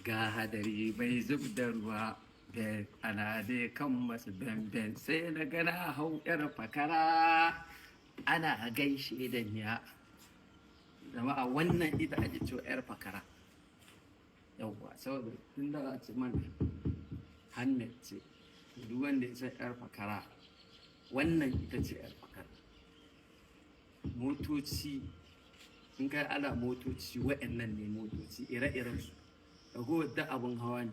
ga hadari bai zub da ruwa ben ana dai kan masu ben sai na gana hau yar fakara ana gaishe da niya jama'a wannan ita ake cewa yar fakara yawwa saboda tun da a ce man hannet ce duk wanda ya san yar fakara wannan ita ce yar fakara motoci in kai ana motoci wa'annan ne motoci ire-iren su ragowar da abin hawa ne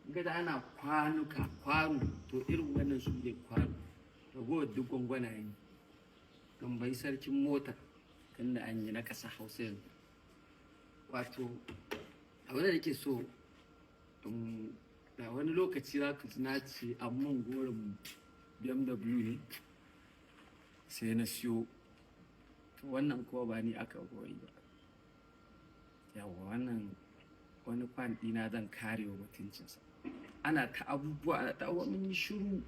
in ga da ana kwano to irin wannan su ne kwano ragowar duk gwangwanaye ne gambai sarkin mota kan da an yi na ƙasa hausa yanzu wato abin da nake so da wani lokaci za ka ji na ce amman gorin BMW ne sai na siyo to wannan kuma ba ni aka goyi ba yawa wannan wani kwan ɗina zan kare wa mutuncinsa ana ta abubuwa ana ta mun yi shiru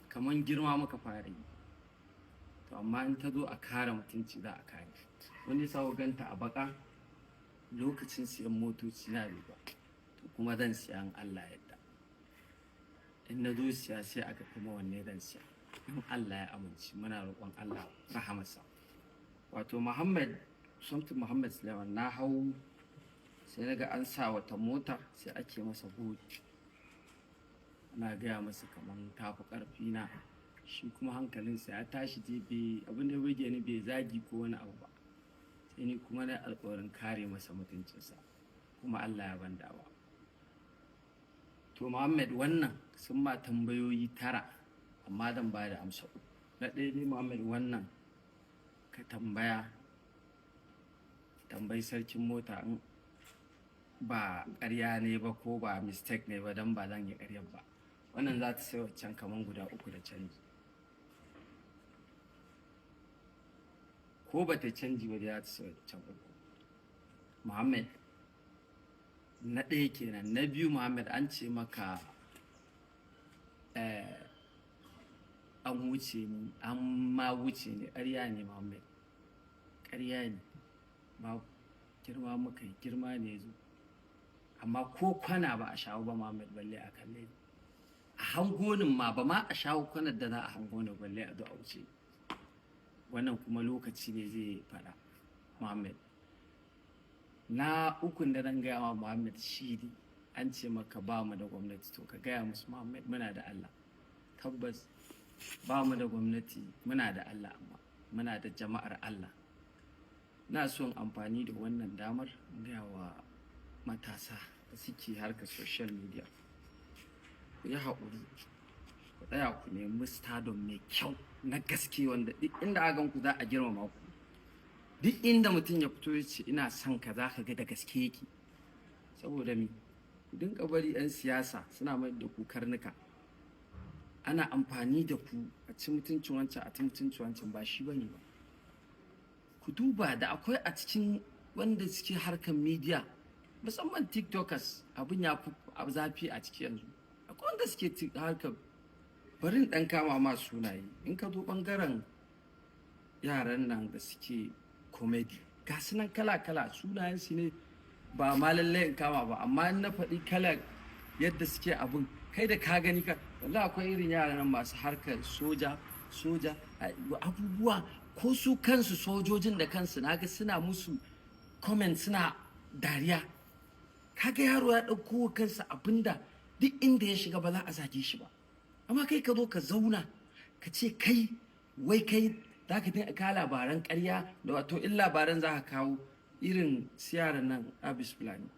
kamar girma muka fara yi to amma in ta zo a kare mutunci za a kare wani sawo ganta a baka lokacin siyan motoci na ba to kuma zan siya in Allah yadda in na zo siya sai aka kuma wanne zan siya in Allah ya amince muna roƙon Allah rahamarsa wato Muhammad Sulaiman na hau sai naga an sa wata mota sai ake masa buci ana gaya masa kaman tafi ƙarfi na shi kuma hankalinsa ya tashi je abin da burge ni bai zagi ko wani abu ba sai ni kuma na alƙawarin kare masa mutuncinsa kuma Allah ya ban dawa to Muhammad wannan sun ma tambayoyi 9 amma zan ba da amsa uku na ɗaya dai Muhammad wannan ka tambayi sarkin mota in ba ƙarya ne ba ko ba mistake ne ba don ba zan yi ƙaryar ba wannan za ta sai waccan kaman guda 3 da canji ko ba ta canji ba za ta sai waccan 3 Muhammad na ɗaya kenan na biyu Muhammad an ce maka an wuce ni an ma wuce ni ƙarya ne Muhammad ƙarya ne ba girma muka yi girma ne zo amma ko kwana ba a shawo ba Muhammad balle a kalle a hangonin ma ba ma a shawo kwanar da za a hangona balle a zo a wuce wannan kuma lokaci ne zai faɗa Muhammad na ukun da zan gaya wa Muhammad shi ne an ce maka ba mu da gwamnati to ka gaya musu Muhammad muna da Allah tabbas ba mu da gwamnati muna da Allah amma muna da jama'ar Allah na son amfani da wannan damar gaya wa matasa da suke harkar social media ku yi haƙuri ku tsaya ku nemi stardom mai kyau na gaske wanda duk inda a ganku za a girmama ku duk inda mutum ya fito ya ce ina son ka za ka ga da gaske yake saboda me ku dinga bari 'yan siyasa suna mai da ku karnuka ana amfani da ku a ci mutuncin wancan a ci mutuncin wancan ba shi bane ba ku duba da akwai a cikin wanda suke harkar media musamman tiktokers abin ya fi zafi a ciki yanzu akwai wanda suke harkar barin dan kama ma sunaye in ka zo bangaren yaran nan da suke comedy ga su nan kala-kala sunayen su ne ba ma lallai in kama ba amma in na faɗi kala yadda suke abin kai da ka gani ka wallahi akwai irin yaran nan masu harkar soja abubuwa ko su kansu sojojin da kansu naga suna musu comment suna dariya kaga yaro ya ɗauko kansa abinda duk inda ya shiga ba za a zage shi ba amma kai ka zo ka zauna ka ce kai za ka dinga kawo labaran ƙarya da wato in labaran za ka kawo irin siyaran nan abis fulani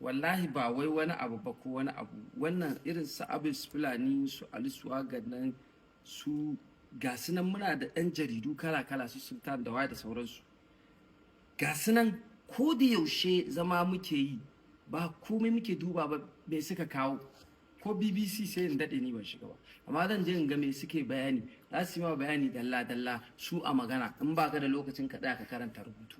wallahi ba wai wani abu ba ko wani abu wannan irin su abis fulani su alisuwa ga nan su ga su nan muna da ɗan jaridu kala-kala su sultan da waya da sauransu ga su nan ko da yaushe zama muke yi ba komai muke duba ba me suka kawo ko BBC sai in daɗe ni ban shiga ba amma zan je in ga me suke bayani za su yi ma bayani dalla-dalla su a magana in ba ka da lokacin ka ka karanta rubutu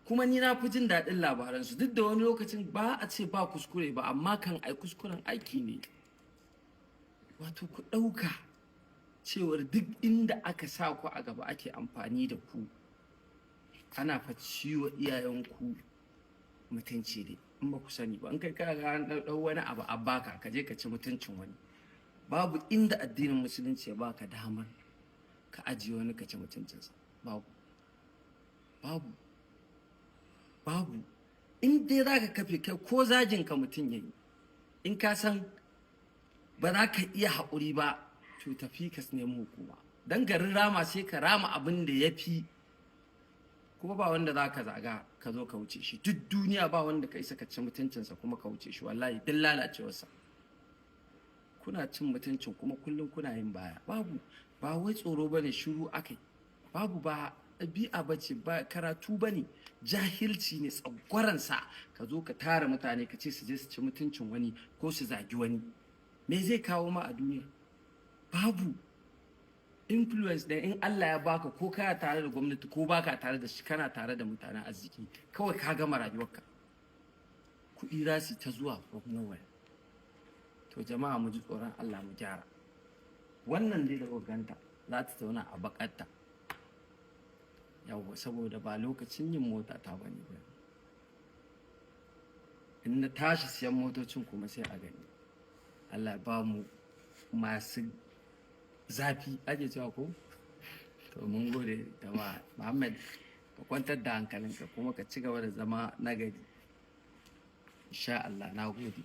kuma ni na fi jin daɗin labaransu duk da wani lokacin ba a ce ba kuskure ba amma kan ai kuskuren aiki ne wato ku ɗauka cewar duk inda aka sa ku a gaba ake amfani da ku ana fa ciwo iyayenku mutunci ne in ba ku sani ba. In kai ka ga an ɗau wani abu a baka ka je ka ci mutuncin wani, babu inda addinin musulunci ya baka damar ka ajiye wani ka ci mutuncinsa. Babu babu in dai za ka kafe kai ko zagin ka mutum ya yi, in ka san ba za ka iya haƙuri ba, to tafi ka nemi hukuma. Dan garin rama sai ka rama abin da ya fi, kuma ba wanda za ka zaga ka zo ka wuce shi. Duk duniya ba wanda ka isa ka ci mutuncinsa kuma ka wuce shi, wallahi duk lalacewarsa. Kuna cin mutuncin kuma kullum kuna yin baya. Babu, ba wai tsoro ba ne, shiru akai. Babu, ba ɗabi'a ba ce, ba karatu ba ne, jahilci ne tsagwaransa. Ka zo ka tara mutane ka ce su je su ci mutuncin wani ko su zagi wani. Me zai kawo ma a duniya? Babu. Influence da in Allah ya baka, ko kana tare da gwamnati ko baka tare da shi, kana tare da mutanen arziki, kawai ka gama rayuwarka. Kuɗi za su ta zuwa from nowhere. To jama'a mu ji tsoron Allah mu gyara. Wannan dai da ganta za ta zauna a bakarta. Yawwa, saboda ba lokacin yin mota ta bane ba. In na tashi siyan motocin kuma sai a gani. Allah ya ba mu masu zafi ake cewa ko? To mun gode jama'a. Muhammad, ka kwantar da hankalinka kuma ka ci gaba da zama nagari. Insha Allah, na gode.